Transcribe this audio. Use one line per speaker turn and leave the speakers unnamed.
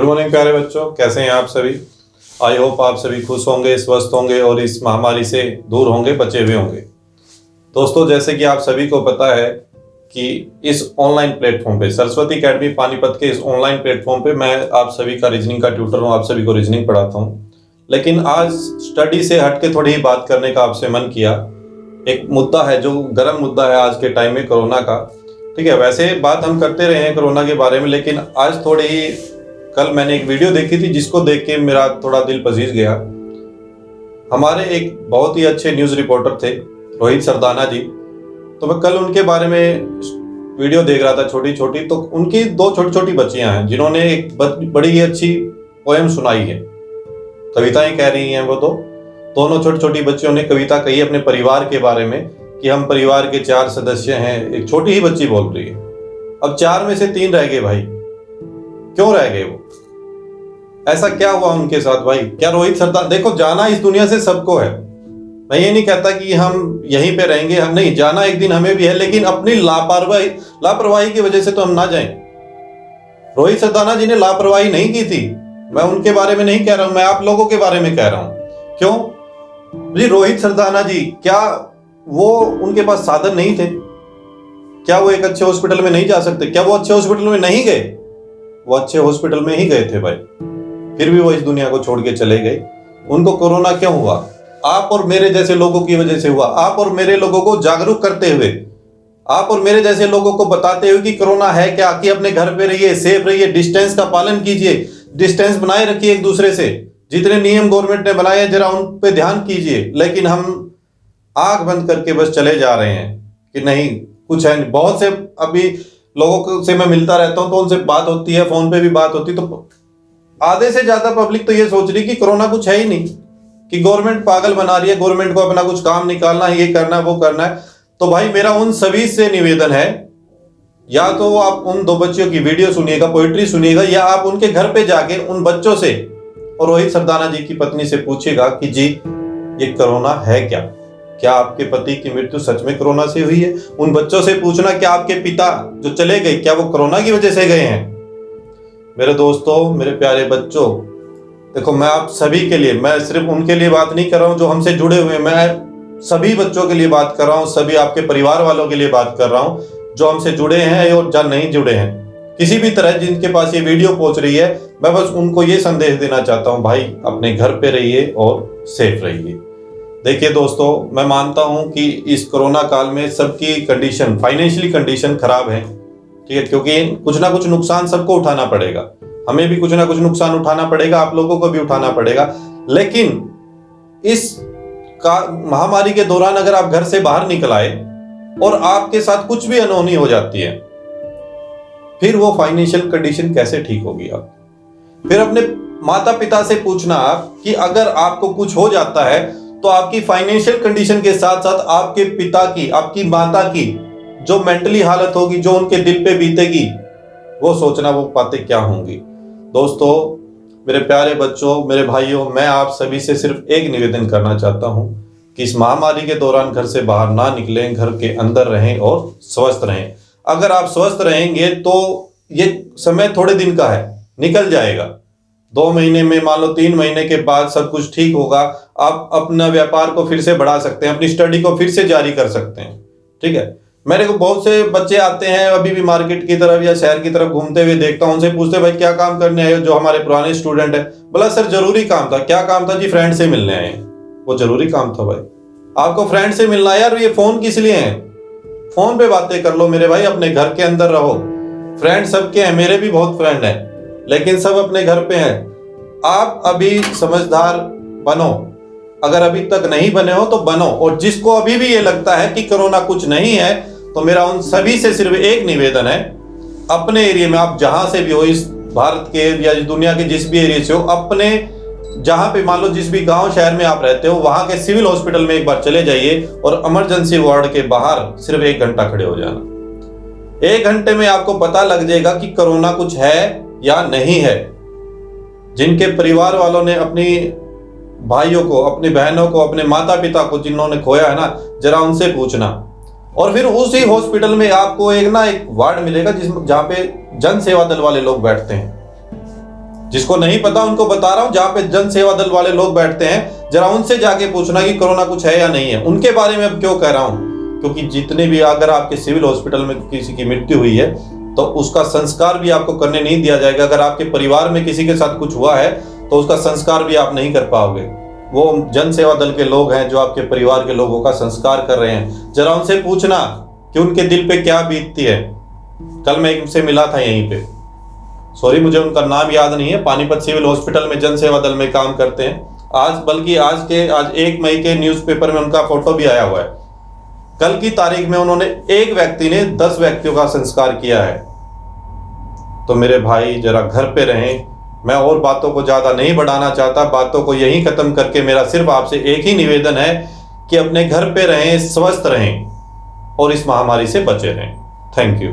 Good morning प्यारे बच्चों, कैसे हैं आप सभी। आई होप आप सभी खुश होंगे, स्वस्थ होंगे और इस महामारी से दूर होंगे, बचे हुए होंगे। दोस्तों, जैसे कि आप सभी को पता है कि इस ऑनलाइन प्लेटफॉर्म पे सरस्वती अकेडमी पानीपत के इस ऑनलाइन प्लेटफॉर्म पे मैं आप सभी का रीजनिंग का ट्यूटर हूँ, आप सभी को रीजनिंग पढ़ाता हूँ। लेकिन आज स्टडी से हट के थोड़ी ही बात करने का आपसे मन किया। एक मुद्दा है जो गर्म मुद्दा है आज के टाइम में, कोरोना का। ठीक है, वैसे बात हम करते रहे हैं कोरोना के बारे में, लेकिन आज थोड़ी ही कल मैंने एक वीडियो देखी थी जिसको देख के मेरा थोड़ा दिल पसीज गया। हमारे एक बहुत ही अच्छे न्यूज़ रिपोर्टर थे, रोहित सरदाना जी। तो मैं कल उनके बारे में वीडियो देख रहा था, छोटी छोटी। तो उनकी दो छोटी छोटी बच्चियां हैं जिन्होंने एक बड़ी ही अच्छी पोएम सुनाई है, कविताएं कह रही हैं वो। दोनों छोटी छोटी बच्चियों ने कविता कही अपने परिवार के बारे में कि हम परिवार के 4 सदस्य हैं। एक छोटी ही बच्ची बोल रही है। अब 4 में से 3 रह गए भाई। क्यों रह गए वो? ऐसा क्या हुआ उनके साथ भाई? क्या रोहित सरदाना, देखो जाना इस दुनिया से सबको है, मैं ये नहीं कहता कि हम यहीं पे रहेंगे, हम नहीं, जाना एक दिन हमें भी है, लेकिन अपनी लापरवाही की वजह से तो हम ना जाएं। रोहित सरदाना जी ने लापरवाही नहीं की थी, मैं उनके बारे में नहीं कह रहा हूं, मैं आप लोगों के बारे में कह रहा हूं। क्यों जी? रोहित सरदाना जी, क्या वो उनके पास साधन नहीं थे? क्या वो एक अच्छे हॉस्पिटल में नहीं जा सकते? क्या वो अच्छे हॉस्पिटल में नहीं गए? वो अच्छे हॉस्पिटल में ही गए थे भाई, फिर भी वो इस दुनिया को छोड़ के चले गए। उनको कोरोना क्यों हुआ? आप और मेरे जैसे लोगों की वजह से हुआ। आप और मेरे लोगों को जागरूक करते हुए, आप और मेरे जैसे लोगों को बताते हुए कि कोरोना है क्या, कि अपने घर पे रहिए, सेफ रहिए, डिस्टेंस का पालन कीजिए, डिस्टेंस बनाए रखिए एक दूसरे से। जितने नियम गवर्नमेंट ने बनाए हैं जरा उन पे ध्यान कीजिए। लेकिन हम आंख बंद करके बस चले जा रहे हैं कि नहीं कुछ है नहीं। बहुत से अभी लोगों से मैं मिलता रहता हूं तो उनसे बात होती है, फोन पे भी बात होती, तो आधे से ज्यादा पब्लिक तो ये सोच रही कि कोरोना कुछ है ही नहीं, कि गवर्नमेंट पागल बना रही है, गवर्नमेंट को अपना कुछ काम निकालना है, ये करना है, वो करना है। तो भाई मेरा उन सभी से निवेदन है, या तो आप उन 2 बच्चियों की वीडियो सुनिएगा, पोइट्री सुनिएगा, या आप उनके घर पे जाके उन बच्चों से और रोहित सरदाना जी की पत्नी से पूछिएगा कि जी ये कोरोना है क्या? क्या आपके पति की मृत्यु सच में कोरोना से हुई है? उन बच्चों से पूछना कि आपके पिता जो चले गए क्या वो कोरोना की वजह से गए हैं? मेरे दोस्तों, मेरे प्यारे बच्चों, देखो मैं आप सभी के लिए, मैं सिर्फ उनके लिए बात नहीं कर रहा हूं जो हमसे जुड़े हुए हैं, मैं सभी बच्चों के लिए बात कर रहा हूं, सभी आपके परिवार वालों के लिए बात कर रहा हूं जो हमसे जुड़े हैं और जो नहीं जुड़े हैं, किसी भी तरह जिनके पास ये वीडियो पहुंच रही है। मैं बस उनको ये संदेश देना चाहता हूं, भाई अपने घर पे रहिए और सेफ रहिए। देखिए दोस्तों, मैं मानता हूं कि इस कोरोना काल में सबकी कंडीशन, फाइनेंशियली कंडीशन खराब है, ठीक है, क्योंकि कुछ ना कुछ नुकसान सबको उठाना पड़ेगा। हमें भी कुछ ना कुछ नुकसान उठाना पड़ेगा, आप लोगों को भी उठाना पड़ेगा। लेकिन इस महामारी के दौरान अगर आप घर से बाहर निकल आए और आपके साथ कुछ भी अनहोनी हो जाती है, फिर वो फाइनेंशियल कंडीशन कैसे ठीक होगी? आप फिर अपने माता पिता से पूछना आप कि अगर आपको कुछ हो जाता है तो आपकी फाइनेंशियल कंडीशन के साथ साथ आपके पिता की, आपकी माता की जो मेंटली हालत होगी, जो उनके दिल पे बीतेगी, वो सोचना वो बातें क्या होंगी। दोस्तों, मेरे प्यारे बच्चों, मेरे भाइयों, मैं आप सभी से सिर्फ एक निवेदन करना चाहता हूं कि इस महामारी के दौरान घर से बाहर ना निकलें, घर के अंदर रहें और स्वस्थ रहें। अगर आप स्वस्थ रहेंगे तो ये समय थोड़े दिन का है, निकल जाएगा। 2 महीने में, मान लो 3 महीने के बाद सब कुछ ठीक होगा। आप अपना व्यापार को फिर से बढ़ा सकते हैं, अपनी स्टडी को फिर से जारी कर सकते हैं। ठीक है, मेरे को बहुत से बच्चे आते हैं अभी भी मार्केट की तरफ या शहर की तरफ घूमते हुए देखता हूं, उनसे पूछते भाई क्या काम करने आए हो? जो हमारे पुराने स्टूडेंट है, बोला सर जरूरी काम था। क्या काम था जी? फ्रेंड से मिलने आए। वो जरूरी काम था भाई, आपको फ्रेंड से मिलना है यार, ये फोन किस लिए है? फोन पे बातें कर लो मेरे भाई, अपने घर के अंदर रहो। फ्रेंड सबके हैं, मेरे भी बहुत फ्रेंड हैं, लेकिन सब अपने घर पे हैं। आप अभी समझदार बनो, अगर अभी तक नहीं बने हो तो बनो। और जिसको अभी भी ये लगता है कि कोरोना कुछ नहीं है, तो मेरा उन सभी से सिर्फ एक निवेदन है, अपने एरिया में आप जहां से भी हो, इस भारत के या इस दुनिया के जिस भी एरिया से हो, अपने जहां पे मान लो जिस भी गांव शहर में आप रहते हो, वहां के सिविल हॉस्पिटल में एक बार चले जाइए और इमरजेंसी वार्ड के बाहर सिर्फ 1 घंटा खड़े हो जाना। 1 घंटे में आपको पता लग जाएगा कि कोरोना कुछ है या नहीं है। जिनके परिवार वालों ने अपनी भाइयों को, अपनी बहनों को, अपने माता पिता को जिन्होंने खोया है ना, जरा उनसे पूछना। और फिर उसी हॉस्पिटल में आपको एक वार्ड मिलेगा जहां पे जन सेवा दल वाले लोग बैठते हैं। जिसको नहीं पता उनको बता रहा हूं, जहां पे जन सेवा दल वाले लोग बैठते हैं जरा उनसे जाके पूछना कि कोरोना कुछ है या नहीं है। उनके बारे में अब क्यों कह रहा हूं, क्योंकि जितने भी अगर आपके सिविल हॉस्पिटल में किसी की मृत्यु हुई है तो उसका संस्कार भी आपको करने नहीं दिया जाएगा। अगर आपके परिवार में किसी के साथ कुछ हुआ है तो उसका संस्कार भी आप नहीं कर पाओगे। वो जन सेवा दल के लोग हैं जो आपके परिवार के लोगों का संस्कार कर रहे हैं, जरा उनसे पूछना कि उनके दिल पे क्या बीतती है। कल मैं इनसे मिला था यहीं पे, सॉरी मुझे उनका नाम याद नहीं है, पानीपत सिविल हॉस्पिटल में जन सेवा दल में काम करते हैं। आज 1 मई के न्यूज़पेपर में उनका फोटो भी आया हुआ है। कल की तारीख में उन्होंने एक व्यक्ति ने 10 व्यक्तियों का संस्कार किया है। तो मेरे भाई जरा घर पे रहें। मैं और बातों को ज्यादा नहीं बढ़ाना चाहता, बातों को यहीं खत्म करके मेरा सिर्फ आपसे एक ही निवेदन है कि अपने घर पे रहें, स्वस्थ रहें और इस महामारी से बचे रहें। Thank you.